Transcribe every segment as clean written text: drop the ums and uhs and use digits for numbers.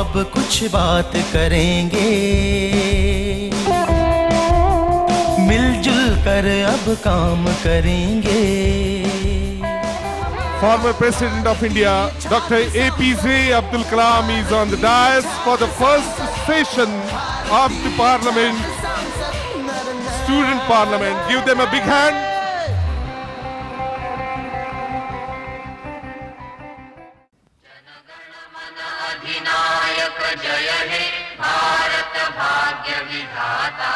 अब कुछ बात करेंगे, मिलजुल कर अब काम करेंगे। Former President of India, Dr. APJ Abdul Kalam is on the dais for the first session of the Parliament, Student Parliament. Give them a big hand. जय हे भारत भाग्य विधाता,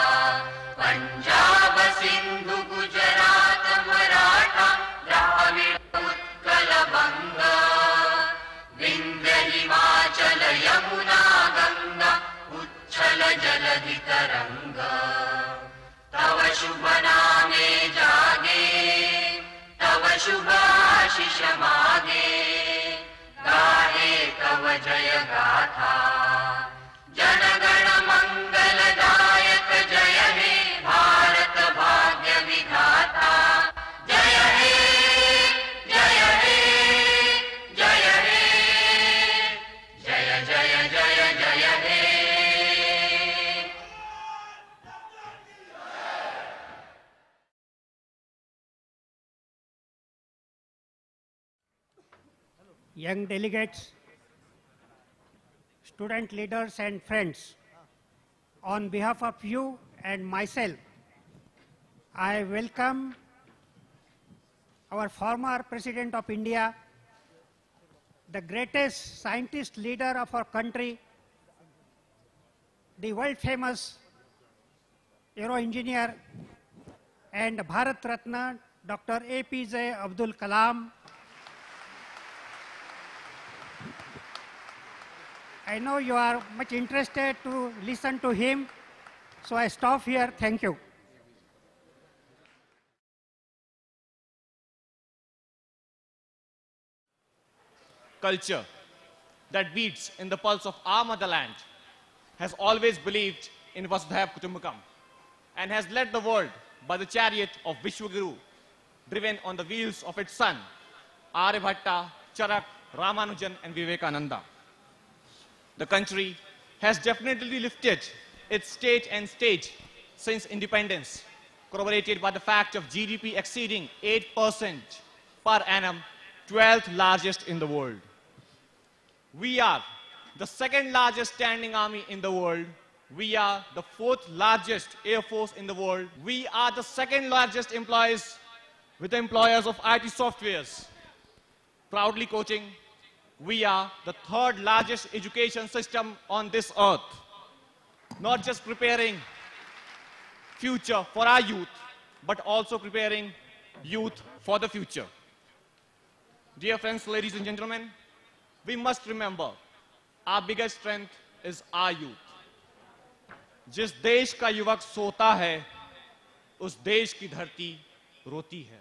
पंजाब सिंधु गुजरात मराठा द्राविड़ उत्कल बंग, विंध्य हिमाचल यमुना गंगा उच्छल जलधि तरंग। तव शुभ नामे जागे, तव शुभ आशीष मागे, गाहे तव जय गाथा। जनगण मंगलदायक जय हे भारत भाग्य विधाता, जय हे जय हे जय हे जय जय जय जय हे। Young delegates, student leaders and friends, on behalf of you and myself, I welcome our former President of India, the greatest scientist leader of our country, the world famous aero engineer and Bharat Ratna, Dr. APJ Abdul Kalam. I know you are much interested to listen to him, so I stop here. Thank you. Culture that beats in the pulse of our motherland has always believed in Vasudhaiva Kutumbakam and has led the world by the chariot of Vishwaguru, driven on the wheels of its son, Aryabhatta, Charak, Ramanujan and Vivekananda. The country has definitely lifted its state and stage since independence, corroborated by the fact of GDP exceeding 8% per annum, 12th largest in the world. We are the second largest standing army in the world. We are the 4th largest air force in the world. We are the second largest employers with employers of IT softwares. Proudly quoting, we are the 3rd largest education system on this earth. Not just preparing future for our youth, but also preparing youth for the future. Dear friends, ladies and gentlemen, we must remember our biggest strength is our youth. जिस देश का युवक सोता है, उस देश की धरती रोती है.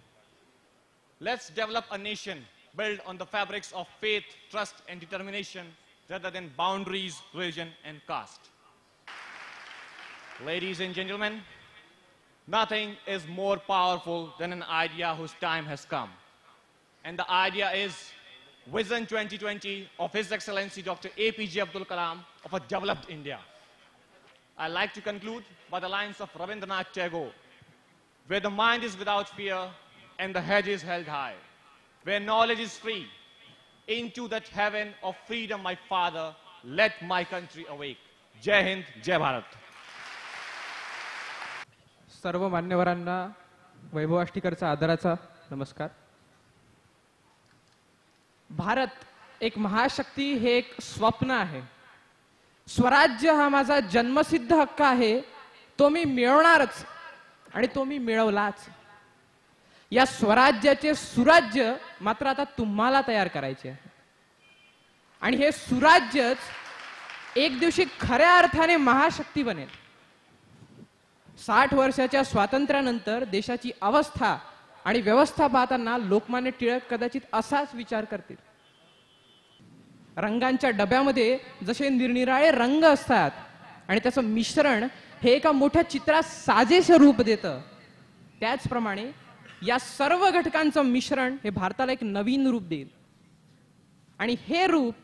Let's develop a nation built on the fabrics of faith, trust and determination rather than boundaries, religion and caste. Ladies and gentlemen, nothing is more powerful than an idea whose time has come. And the idea is Vision 2020 of His Excellency Dr. APJ Abdul Kalam of a developed India. I'd like to conclude by the lines of Rabindranath Tagore, where the mind is without fear and the head is held high, where knowledge is free, into that heaven of freedom, my father, let my country awake. Jai Hind, Jai Bharat. सर्व मान्यवरांना वैभव आष्टीकरचा आदराचा नमस्कार. भारत एक महाशक्ती हे एक स्वप्न आहे. स्वराज्य हा माझा जन्मसिद्ध हक्क आहे, तो मी मिळवणारच आणि तो मी मिळवलाच. या स्वराज्याचे सुराज्य मात्र आता तुम्हाला तयार करायचे आहे आणि हे सुराज्यच एक दिवशी खऱ्या अर्थाने महाशक्ती बनेल. 60 वर्षाच्या स्वातंत्र्यानंतर देशाची अवस्था आणि व्यवस्था पाहताना लोकमान्य टिळक कदाचित असाच विचार करतील. रंगांच्या डब्यामध्ये जसे निरनिराळे रंग असतात आणि त्याचं मिश्रण हे एका मोठ्या चित्रास साजेसे रूप देतं, त्याचप्रमाणे या सर्व घटकांचं मिश्रण हे भारताला एक नवीन रूप देईल आणि हे रूप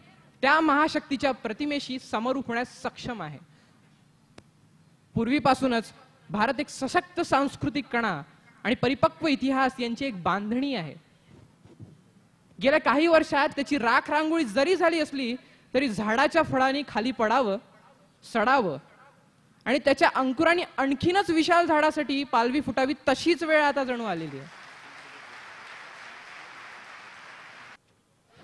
त्या महाशक्तीच्या प्रतिमेशी समरूप होण्यास सक्षम आहे. पूर्वीपासूनच भारत एक सशक्त सांस्कृतिक कणा आणि परिपक्व इतिहास यांची एक बांधणी आहे. गेल्या काही वर्षात त्याची राख रांगोळी जरी झाली असली तरी झाडाच्या फळांनी खाली पडावं, सडावं आणि त्याच्या अंकुरांनी आणखीनच विशाल झाडासाठी पालवी फुटावी तशीच वेळ आता जणू आलेली आहे.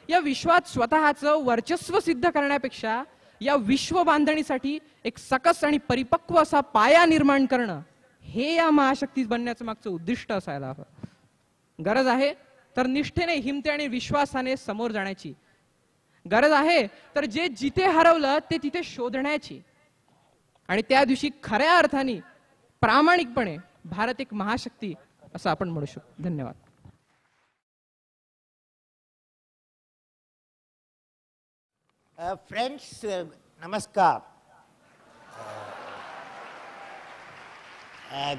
या विश्वात स्वतःचं वर्चस्व सिद्ध करण्यापेक्षा या विश्व बांधणीसाठी एक सकस आणि परिपक्व असा पाया निर्माण करणं हे या महाशक्ती बनण्याचं मागचं उद्दिष्ट असायला हवं. गरज आहे तर निष्ठेने, हिमते आणि विश्वासाने समोर जाण्याची. गरज आहे तर जे जिथे हरवलं ते तिथे शोधण्याची. आणि त्या दिवशी खऱ्या अर्थाने प्रामाणिकपणे भारत एक महाशक्ती असं आपण म्हणू शकतो. धन्यवाद. Friends, namaskar.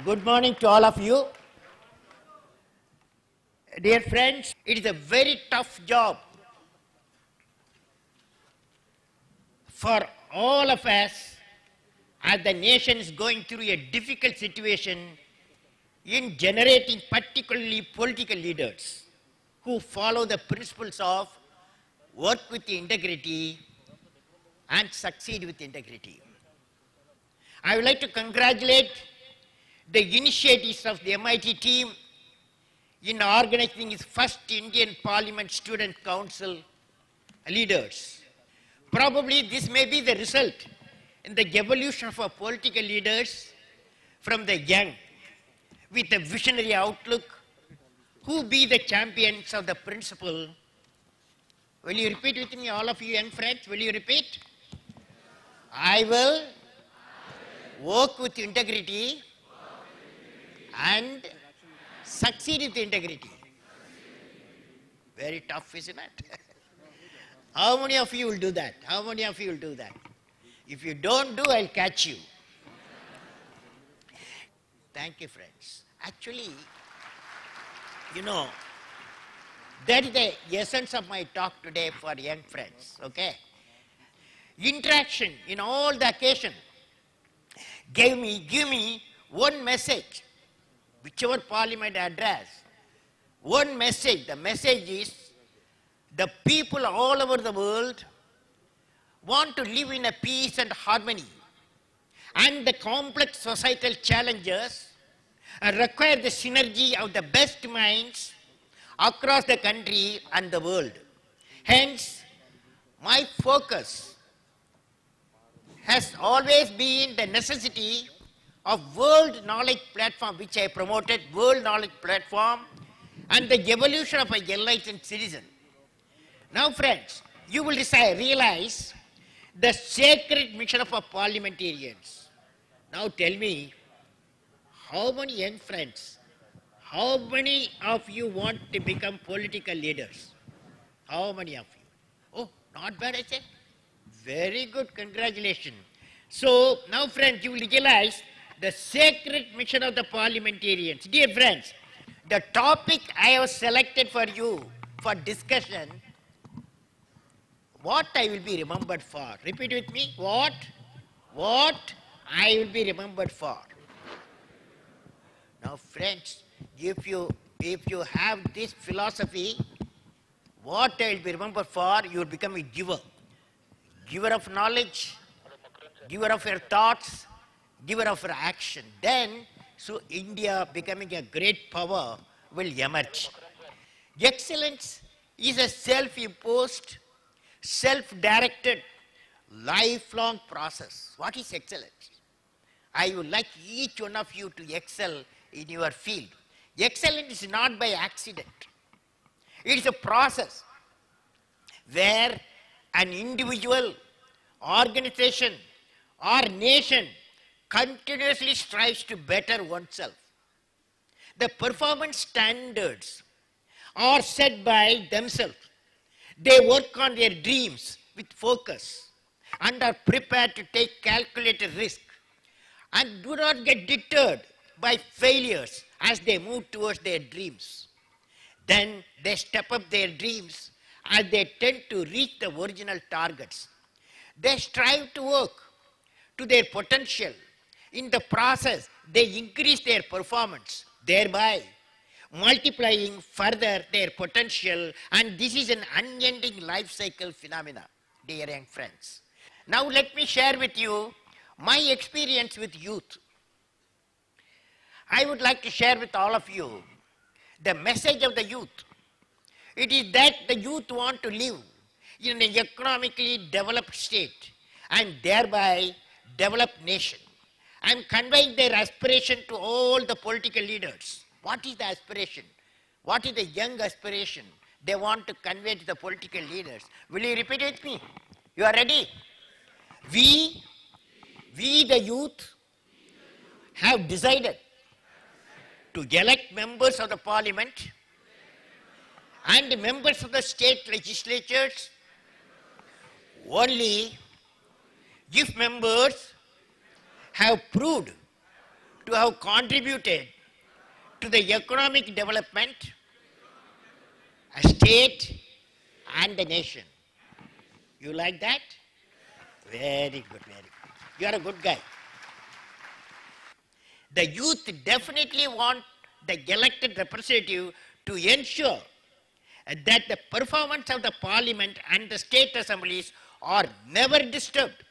Good morning to all of you. Dear friends, it is a very tough job for all of us as the nation is going through a difficult situation in generating particularly political leaders who follow the principles of work with integrity and succeed with integrity. I would like to congratulate the initiatives of the MIT team in organizing its first Indian Parliament Student Council leaders. Probably this may be the result in the evolution of our political leaders from the young with a visionary outlook who be the champions of the principle. Will you repeat with me, all of you young friends? Will you repeat? I will work with integrity and succeed with integrity. Very tough, isn't it? How many of you will do that? How many of you will do that? If you don't do, I'll catch you. Thank you, friends. Actually, you know, that is the essence of my talk today for young friends, okay? Interaction in all the occasion. Give me one message, whichever parliament address, one message. The message is the people all over the world want to live in a peace and harmony, and the complex societal challenges require the synergy of the best minds across the country and the world. Hence, my focus has always been the necessity of World Knowledge Platform, which I promoted, World Knowledge Platform, and the evolution of a enlightened citizen. Now, friends, you will realize the sacred mission of our parliamentarians. Now tell me, how many young friends, how many of you want to become political leaders? How many of you? Oh, not bad, I say. Very good, congratulations. So, now friends, you will realize the sacred mission of the parliamentarians. Dear friends, the topic I have selected for you for discussion, what I will be remembered for. Repeat with me, what I will be remembered for. Now friends, if you have this philosophy, what I will be remembered for, you will become a giver. Giver of knowledge, giver of your thoughts, giver of your action. Then, so India becoming a great power will emerge. Excellence is a self-imposed, self-directed, lifelong process. What is excellence? I would like each one of you to excel in your field. Excellence is not by accident. It is a process where an individual, organization, or nation continuously strives to better oneself. The performance standards are set by themselves. They work on their dreams with focus and are prepared to take calculated risk and do not get deterred by failures as they move towards their dreams. Then they step up their dreams as they tend to reach the original targets. They strive to work to their potential. In the process, they increase their performance, thereby multiplying further their potential, and this is an unending life cycle phenomena, dear young friends. Now let me share with you my experience with youth. I would like to share with all of you the message of the youth. It is that the youth want to live in an economically developed state and thereby developed nation. I am conveying their aspiration to all the political leaders. What is the aspiration? What is the young aspiration they want to convey to the political leaders? Will you repeat it with me? You are ready? We the youth, have decided to elect members of the parliament and members of the state legislatures only if members have proved to have contributed to the economic development, a state and the nation. You like that? Very good, very good. You are a good guy. The youth definitely want the elected representative to ensure that the performance of the parliament and the state assemblies are never disturbed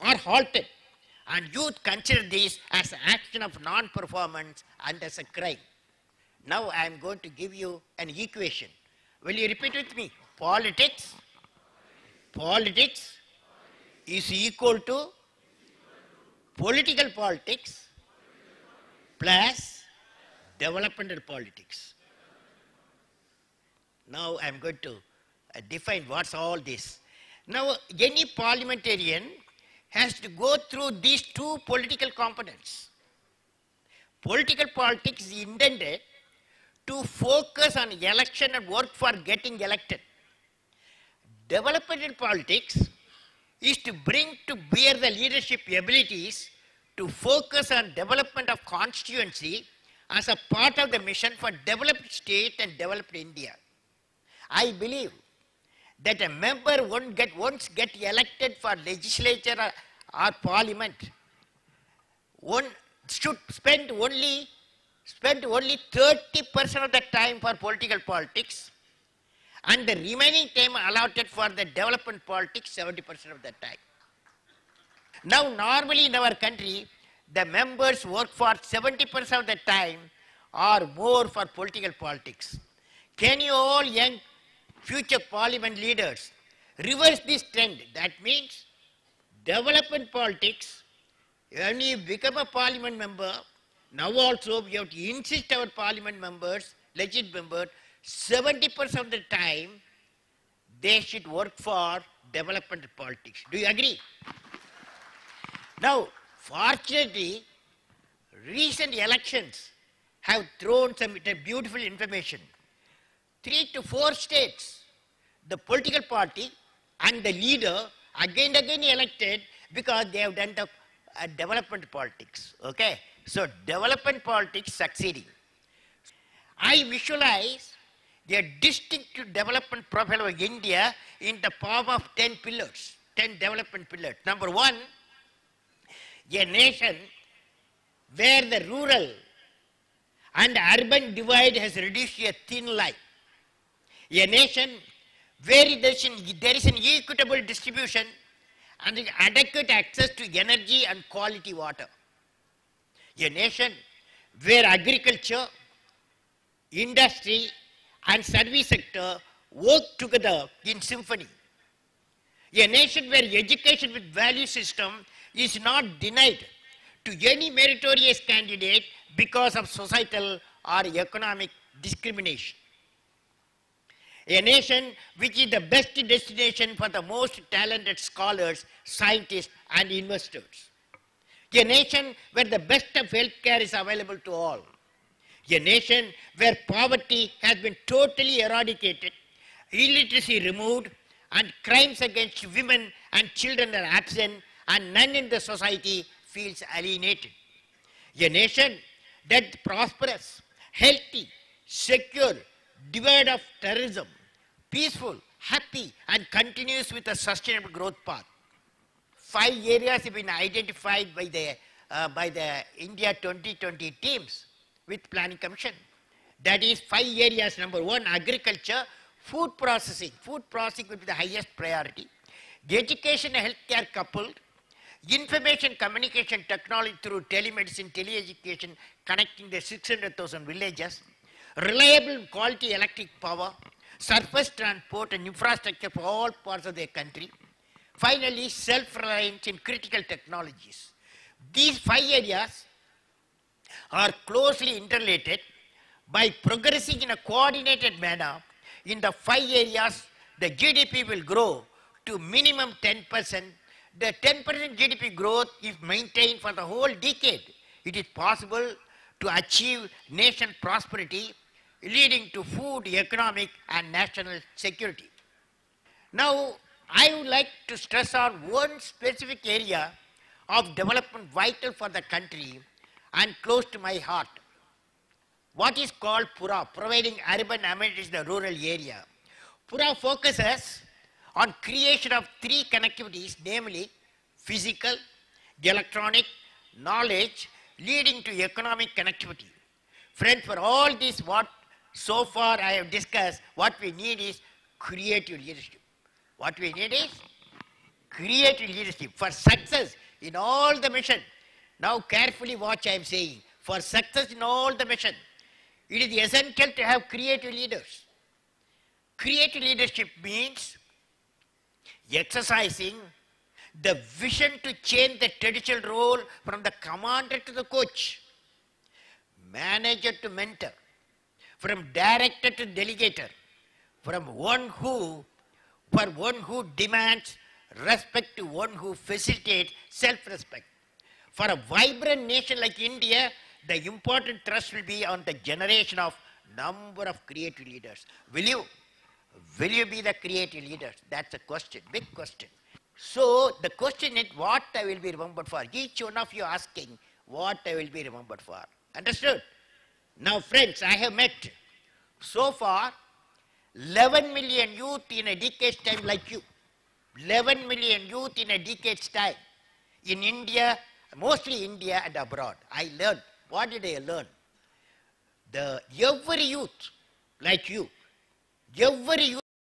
or halted, and youth consider this as an action of non-performance and as a crime. Now I am going to give you an equation. Will you repeat with me? Politics is equal to political politics plus developmental politics. Now I am going to define what's all this. Now any parliamentarian has to go through these two political components. Political politics is intended to focus on election and work for getting elected. Developmental politics is to bring to bear the leadership abilities to focus on development of constituency as a part of the mission for developed state and developed India. I believe that a member once get elected for legislature or parliament, one should spend only 30% of the time for political politics and the remaining time allotted for the development politics 70% of the time. Now normally in our country, the members work for 70% of the time or more for political politics. Can you all young future parliament leaders reverse this trend? That means development politics, when you become a parliament member, now also we have to insist our parliament members, legislative members, 70% of the time they should work for development politics. Do you agree? Now, fortunately, recent elections have thrown some beautiful information. 3 to 4 states, the political party and the leader again elected because they have done the development politics. Okay? So, development politics succeeding. I visualize the distinct development profile of India in the form of 10 pillars, 10 development pillars. Number 1, a nation where the rural and urban divide has reduced to a thin line. A nation where there is an equitable distribution and adequate access to energy and quality water. A nation where agriculture, industry and service sector work together in symphony. A nation where education with value system is not denied to any meritorious candidate because of societal or economic discrimination. A nation which is the best destination for the most talented scholars, scientists and investors. A nation where the best of healthcare is available to all. A nation where poverty has been totally eradicated, illiteracy removed, and crimes against women and children are absent, and none in the society feels alienated. A nation that prosperous, healthy, secure, devoid of terrorism, peaceful, happy, and continues with a sustainable growth path. 5 areas have been identified by the India 2020 teams with Planning Commission. That is 5 areas. Number 1, agriculture, food processing. Food processing will be the highest priority. The education and healthcare coupled. Information communication technology through telemedicine, teleeducation, connecting the 600,000 villages. Reliable quality electric power. Surface transport and infrastructure for all parts of the country. Finally, self-reliance in critical technologies. These 5 areas are closely interrelated. By progressing in a coordinated manner, in the 5 areas, the GDP will grow to minimum 10%. The 10% GDP growth is maintained for the whole decade. It is possible to achieve nation prosperity, leading to food, economic, and national security. Now, I would like to stress on one specific area of development vital for the country and close to my heart. What is called PURA, providing urban amenities in the rural area. PURA focuses on creation of 3 connectivities, namely physical, electronic, knowledge, leading to economic connectivity. Friends, for all this what so far I have discussed, what we need is creative leadership. What we need is creative leadership for success in all the mission. Now carefully watch I am saying. For success in all the mission, it is essential to have creative leaders. Creative leadership means exercising the vision to change the traditional role from the commander to the coach, manager to mentor, from director to delegator, from one who demands respect to one who facilitates self-respect. For a vibrant nation like India, the important thrust will be on the generation of number of creative leaders. Will you be the creative leaders? That's a question, big question. So the question is what I will be remembered for. Each one of you asking what I will be remembered for. Understood? Now friends, I have met so far 11 million youth in a decade's time like you. 11 million youth in a decade's time. In India, mostly India and abroad. I learned. What did I learn? Every youth like you, every youth